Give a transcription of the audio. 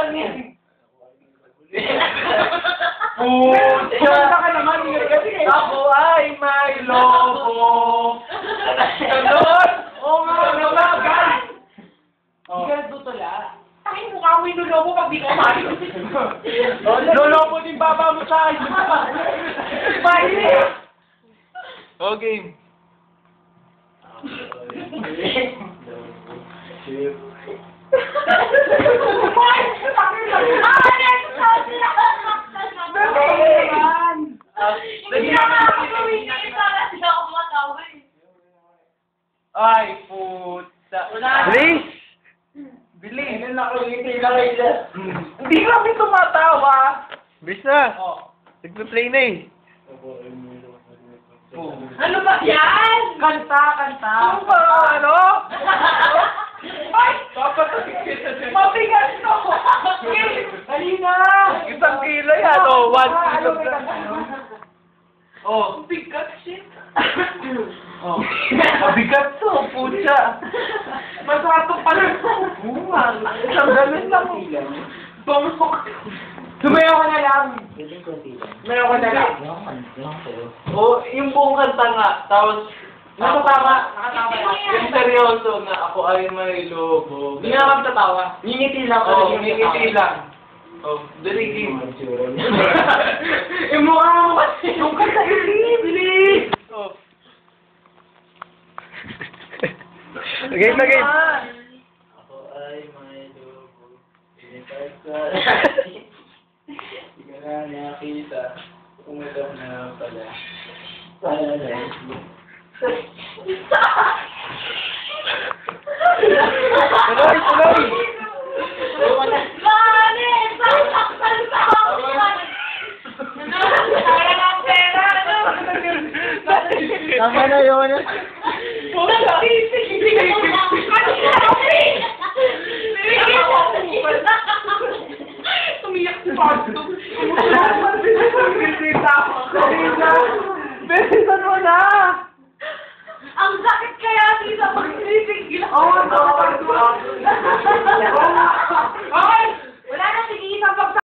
lang yan. Puta ka naman, ako ay may lobo. Ganon! Oo nga, nabagal! Hindi ka nagtutula. Takin mukha mo yung lolobo pag di ka umayo. Lolobo din baba mo sa akin. Pahili! Okay. Ay, puta. Bilis! Bilis! Hindi kami tumatawa. Bilis na! Oh. Nagpe-play na eh. Ano ba yan? Kanta! Ano ba? Ano? Ay! Mabigat to! Halina! Isang kilo yan, oh. 1 kilo. Oh. Bigat shit! Oh. Mabigat to, pucha! Masarap pala! Bunga! Isang ganun lang. Bumok! Sumayaw ka na lang! Sumayaw ka na lang! Oh, yung buong kanta nga, tapos nakatama yung seryoso na ako ay may lobo. Hindi nga kami tatawa. Ngingiti lang. Oo, ngingiti lang. Oh, dali game. Yung mukha mo kasi. Yung kanta yun, bilis! Oh. Game na game. Ako ay may lobo. Pinipag sa... Hindi ka na nakita. Umagaw na pala. Pala na. Tuloy! Mane! Sasaktan sa akin! Sayang ang pera! Tama na yun. Nagtitig! Hindi ka mo